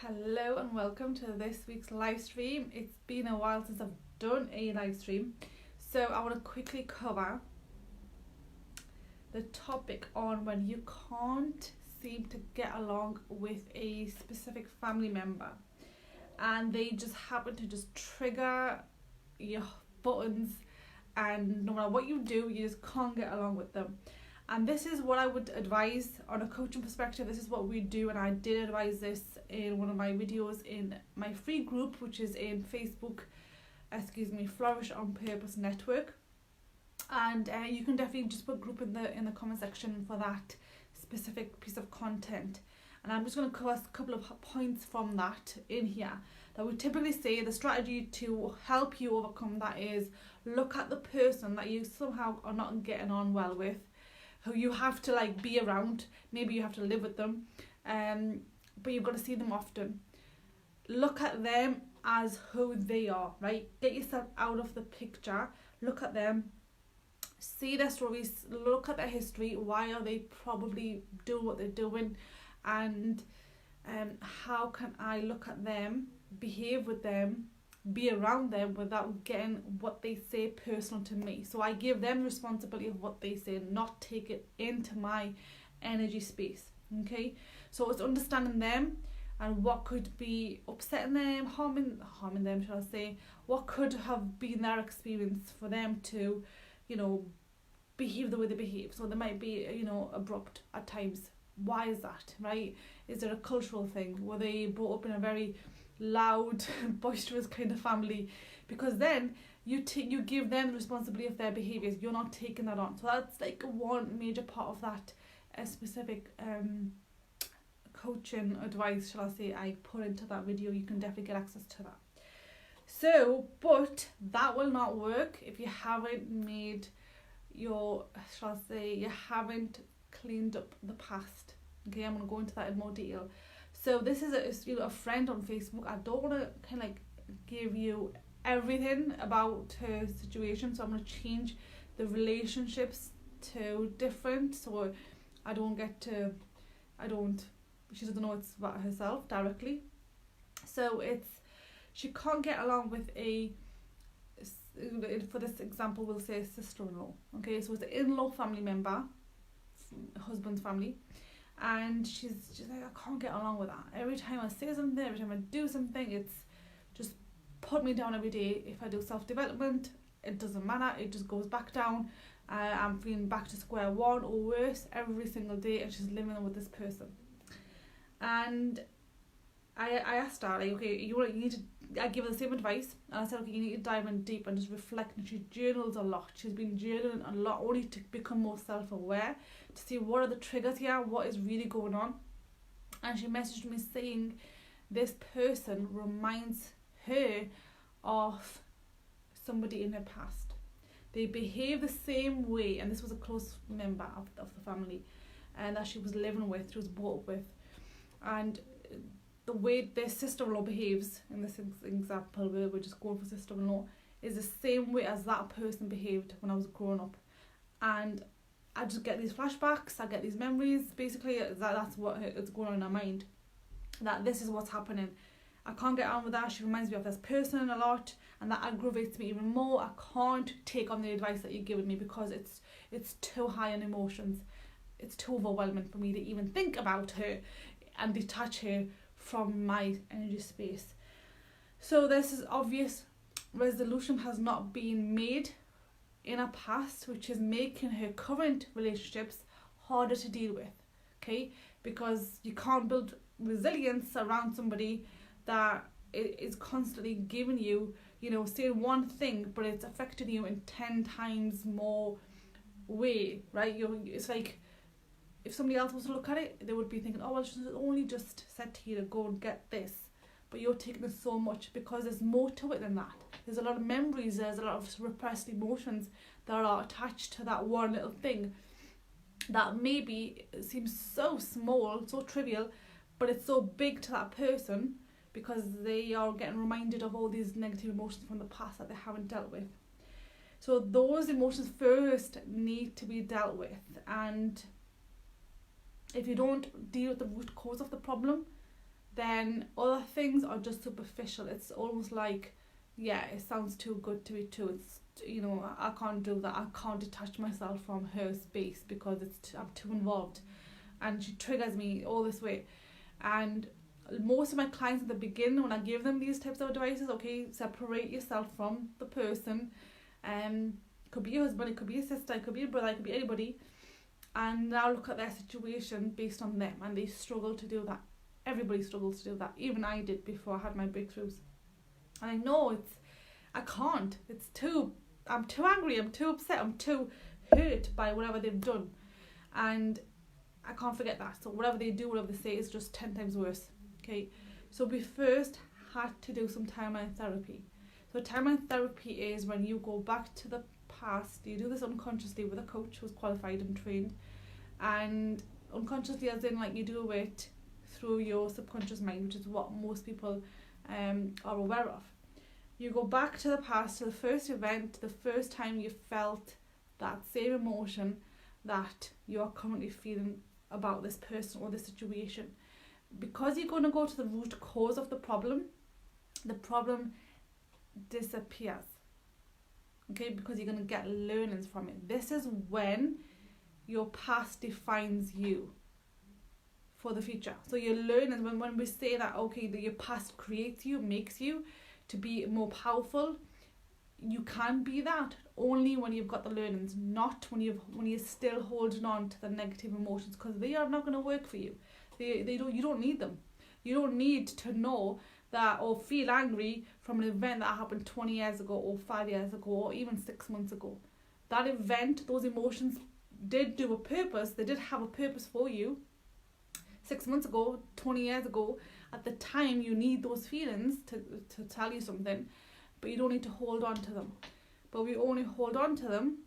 Hello and welcome to this week's live stream. It's been a while since I've done a live stream, so I want to quickly cover the topic on when you can't seem to get along with a specific family member and they just happen to just trigger your buttons, and no matter what you do, you just can't get along with them. And this is what I would advise on a coaching perspective. This is what we do, and I did advise this in one of my videos in my free group, which is in Facebook, Flourish on Purpose Network. And you can definitely just put group in the comment section for that specific piece of content. And I'm just going to cover a couple of points from that in here. That we typically say the strategy to help you overcome that is look at the person that you somehow are not getting on well with, who you have to be around. Maybe you have to live with them, but you've got to see them often. Look at them as who they are, right? Get yourself out of the picture. Look at them, see their stories, look at their history. Why are they probably doing what they're doing, and how can I look at them, behave with them, be around them without getting what they say personal to me. So I give them responsibility of what they say, not take it into my energy space. Okay, so it's understanding them and what could be upsetting them, harming them, shall I say, what could have been their experience for them to, behave the way they behave. So they might be, abrupt at times. Why is that, right? Is there a cultural thing? Were they brought up in a very loud, boisterous kind of family? Because then you give them the responsibility of their behaviours. You're not taking that on. So that's one major part of that specific coaching advice, shall I say, I put into that video. You can definitely get access to that. So, but that will not work if you haven't made you haven't cleaned up the past. Okay, I'm going to go into that in more detail. So this is a friend on Facebook. I don't want to give you everything about her situation, so I'm going to change the relationships to different, so she doesn't know it's about herself directly. So she can't get along with for this example we'll say a sister-in-law. Okay, so it's an in-law family member, husband's family, and she's like, I can't get along with that. Every time I say something, every time I do something, it's just put me down every day. If I do self-development, it doesn't matter, it just goes back down. I'm feeling back to square one or worse every single day, and she's living with this person. And I asked her, okay, I give her the same advice, and I said, okay, you need to dive in deep and just reflect. And she journals a lot. She's been journaling a lot, only to become more self-aware, to see what are the triggers here, what is really going on. And she messaged me saying this person reminds her of somebody in her past. They behave the same way, and this was a close member of the family, and that she was living with, she was brought up with. And the way their sister-in-law behaves in this example, where we're just going for sister-in-law, is the same way as that person behaved when I was growing up. And I just get these flashbacks, I get these memories. Basically, that's what is going on in her mind, that this is what's happening. I can't get on with that. She reminds me of this person a lot, and that aggravates me even more. I can't take on the advice that you're giving me because it's too high in emotions. It's too overwhelming for me to even think about her and detach her from my energy space. So this is obvious resolution has not been made in her past, which is making her current relationships harder to deal with. Okay, because you can't build resilience around somebody that is constantly giving you, saying one thing, but it's affecting you in 10 times more way, right? It's like, if somebody else was to look at it, they would be thinking, oh, well, she's only just said to you to go and get this. But you're taking it so much, because there's more to it than that. There's a lot of memories, there's a lot of repressed emotions that are attached to that one little thing that maybe seems so small, so trivial, but it's so big to that person because they are getting reminded of all these negative emotions from the past that they haven't dealt with. So those emotions first need to be dealt with, and if you don't deal with the root cause of the problem, then other things are just superficial. It's almost like, yeah, it sounds too good to be true. It's, you know, I can't do that. I can't detach myself from her space because I'm too involved, and she triggers me all this way. And most of my clients at the beginning, when I give them these types of advices, okay, separate yourself from the person. Could be your husband, it could be your sister, it could be your brother, it could be anybody, and now look at their situation based on them, and they struggle to do that. Everybody struggles to do that. Even I did before I had my breakthroughs. And I know I can't. I'm too angry, I'm too upset, I'm too hurt by whatever they've done. And I can't forget that. So whatever they do, whatever they say is just 10 times worse. Okay. So we first had to do some timeline therapy. So timeline therapy is when you go back to the past. You do this unconsciously with a coach who's qualified and trained. And unconsciously as in, like, you do it through your subconscious mind, which is what most people are aware of. You go back to the past, to the first event, the first time you felt that same emotion that you're currently feeling about this person or this situation. Because you're going to go to the root cause of the problem disappears. Okay, because you're going to get learnings from it. This is when your past defines you for the future. So your learnings, when we say that, okay, that your past creates you, makes you to be more powerful, you can be that only when you've got the learnings, not when you're still holding on to the negative emotions, because they are not going to work for you. You don't need them. You don't need to know that or feel angry from an event that happened 20 years ago or 5 years ago or even 6 months ago. That event, those emotions did do a purpose. They did have a purpose for you 6 months ago, 20 years ago. At the time, you need those feelings to tell you something, but you don't need to hold on to them. But we only hold on to them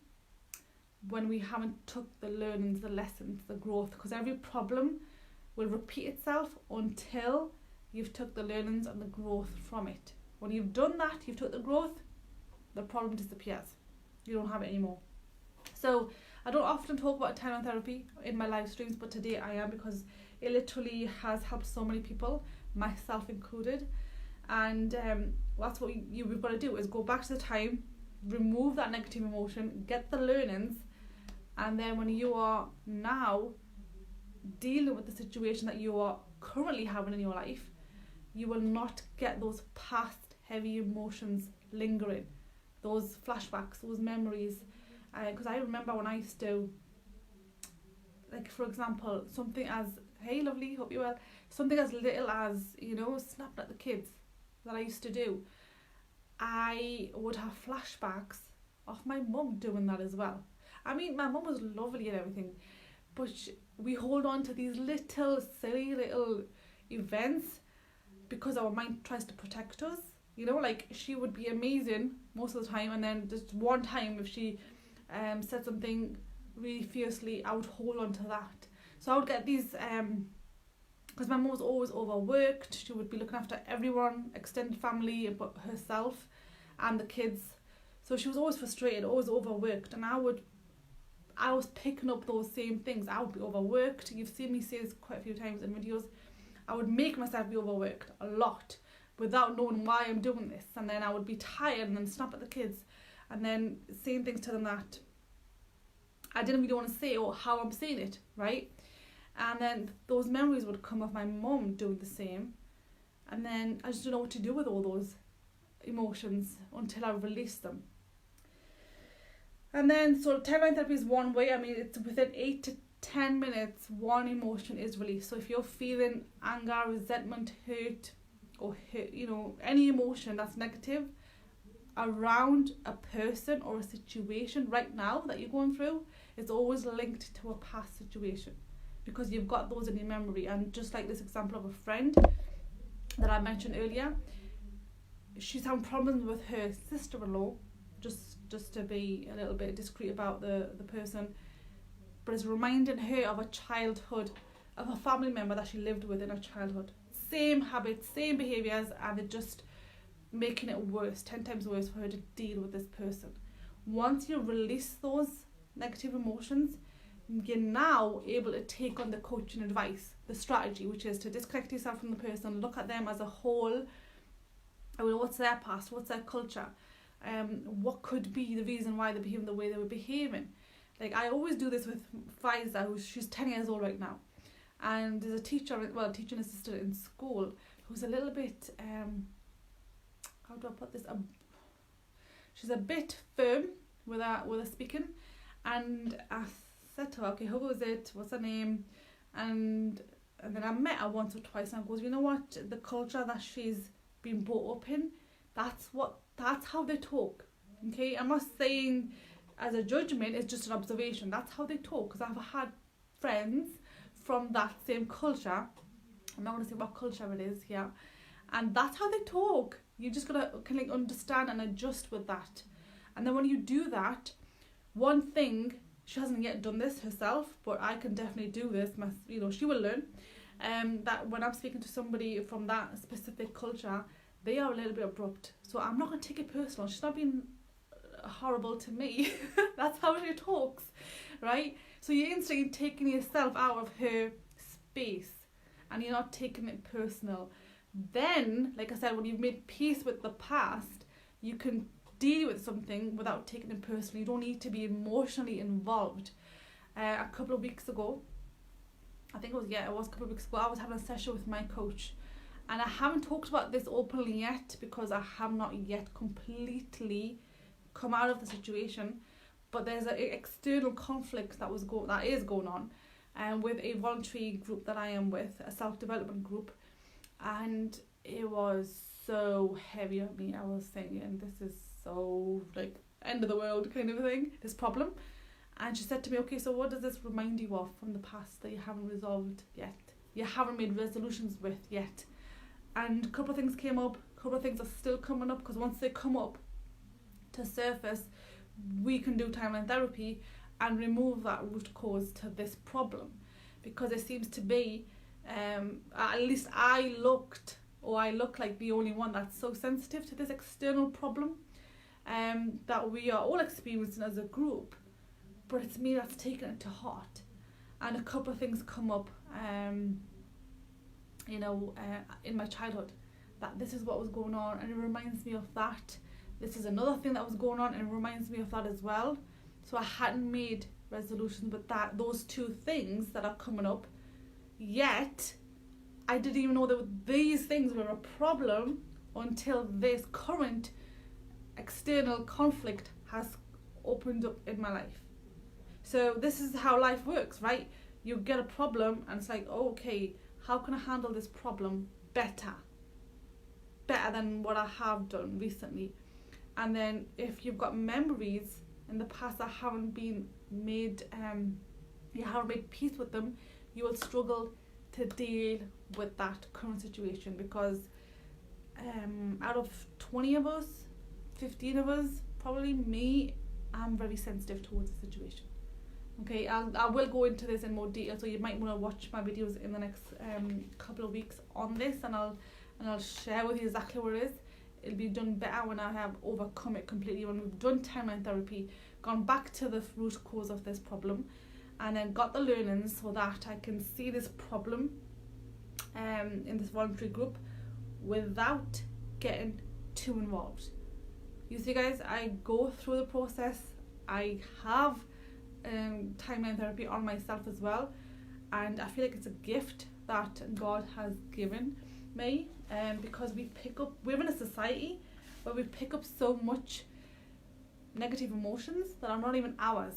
when we haven't took the learnings, the lessons, the growth, because every problem will repeat itself until you've took the learnings and the growth from it. When you've done that, you've took the growth, the problem disappears. You don't have it anymore. So I don't often talk about timeline therapy in my live streams, but today I am, because it literally has helped so many people, myself included. And that's what we've got to do, is go back to the time, remove that negative emotion, get the learnings, and then when you are now dealing with the situation that you are currently having in your life, you will not get those past heavy emotions lingering, those flashbacks, those memories. Because I remember when I used to, like, for example, something as, hey lovely, hope you're well, something as little as, you know, snapping at the kids that I used to do, I would have flashbacks of my mum doing that as well. I mean, my mum was lovely and everything, but we hold on to these little silly little events because our mind tries to protect us. You know, like, she would be amazing most of the time, and then just one time if she said something really fiercely, I would hold on to that. So I would get these, because my mum was always overworked. She would be looking after everyone, extended family, but herself and the kids. So she was always frustrated, always overworked, and I was picking up those same things. I would be overworked. You've seen me say this quite a few times in videos. I would make myself be overworked a lot without knowing why I'm doing this, and then I would be tired and then snap at the kids and then saying things to them that I didn't really want to say, or how I'm saying it, right? And then those memories would come of my mum doing the same, and then I just don't know what to do with all those emotions until I release them. And then, so timeline therapy is one way. I mean, it's within 8 to 10 minutes, one emotion is released. So if you're feeling anger, resentment, hurt, or you know, any emotion that's negative around a person or a situation right now that you're going through, it's always linked to a past situation, because you've got those in your memory. And just like this example of a friend that I mentioned earlier, she's having problems with her sister-in-law, just to be a little bit discreet about the person, but it's reminding her of a childhood, of a family member that she lived with in her childhood. Same habits, same behaviours, and they're just making it worse, 10 times worse for her to deal with this person. Once you release those negative emotions, you're now able to take on the coaching advice. the strategy, which is to disconnect yourself from the person, look at them as a whole. What's their past? What's their culture? What could be the reason why they're behaving the way they were behaving? Like, I always do this with Faiza, she's 10 years old right now. And there's a teaching assistant in school who's a little bit, how do I put this? She's a bit firm with her speaking. And I said to her, okay, who is it? What's her name? And then I met her once or twice, and I goes, you know what? The culture that she's been brought up in, that's how they talk. Okay, I'm not saying as a judgment, it's just an observation. That's how they talk, because I've had friends from that same culture. I'm not going to say what culture it is here. And that's how they talk. You just got to kind of like understand and adjust with that. And then when you do that, one thing, she hasn't yet done this herself, but I can definitely do this. She will learn. That when I'm speaking to somebody from that specific culture, they are a little bit abrupt. So I'm not going to take it personal. She's not being horrible to me. That's how she talks, right? So you're instantly taking yourself out of her space and you're not taking it personal. Then, like I said, when you've made peace with the past, you can deal with something without taking it personally. You don't need to be emotionally involved. A couple of weeks ago, I think it was a couple of weeks ago, I was having a session with my coach, and I haven't talked about this openly yet because I have not yet completely come out of the situation, but there's an external conflict that is going on with a voluntary group that I am with, a self-development group, and it was so heavy on me. I was thinking, this is so like end of the world kind of thing, this problem. And she said to me, okay, so what does this remind you of from the past that you haven't resolved yet, you haven't made resolutions with yet? And a couple of things came up, a couple of things are still coming up, because once they come up to surface, we can do timeline therapy and remove that root cause to this problem. Because it seems to be, at least I look like the only one that's so sensitive to this external problem that we are all experiencing as a group, but it's me that's taken it to heart. And a couple of things come up in my childhood, that this is what was going on, and it reminds me of that. This is another thing that was going on, and it reminds me of that as well. So I hadn't made resolutions with those two things that are coming up, yet I didn't even know that these things were a problem until this current external conflict has opened up in my life. So this is how life works, right? You get a problem and it's like, oh, okay, how can I handle this problem better than what I have done recently? And then if you've got memories in the past that haven't been made, you haven't made peace with them, you will struggle to deal with that current situation, because out of 20 of us, 15 of us, probably me, I'm very sensitive towards the situation. Okay, I will go into this in more detail, so you might want to watch my videos in the next couple of weeks on this, and I'll share with you exactly what it is. It'll be done better when I have overcome it completely, when we've done timeline therapy, gone back to the root cause of this problem, and then got the learnings so that I can see this problem in this voluntary group without getting too involved. You see, guys, I go through the process. I have timeline therapy on myself as well, and I feel like it's a gift that God has given me, because we're in a society where we pick up so much negative emotions that are not even ours.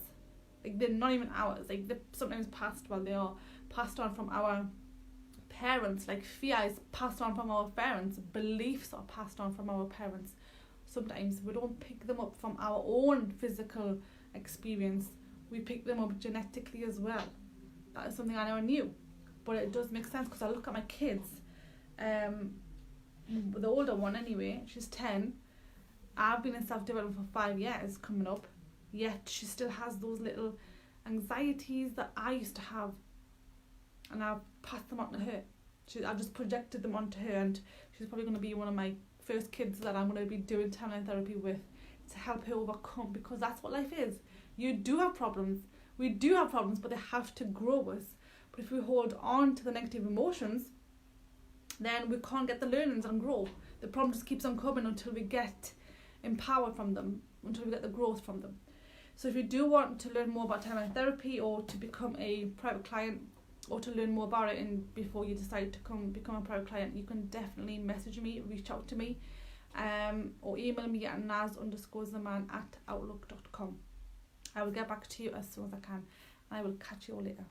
Like, they're not even ours. Like, they're sometimes they are passed on from our parents. Like, fear is passed on from our parents, beliefs are passed on from our parents. Sometimes we don't pick them up from our own physical experience, we pick them up genetically as well. That is something I never knew, but it does make sense, because I look at my kids. The older one anyway, she's 10. I've been in self-development for 5 years coming up, yet she still has those little anxieties that I used to have, and I've passed them on to her. I've just projected them onto her, and she's probably going to be one of my first kids that I'm going to be doing timeline therapy with, to help her overcome, because that's what life is. You do have problems. We do have problems, but they have to grow us. But if we hold on to the negative emotions, then we can't get the learnings and grow. The problem just keeps on coming until we get empowered from them, until we get the growth from them. So if you do want to learn more about timeline therapy, or to become a private client, or to learn more about it, and before you decide to become a private client, you can definitely message me, reach out to me, or email me at naz_zaman@outlook.com. I will get back to you as soon as I can, and I will catch you all later.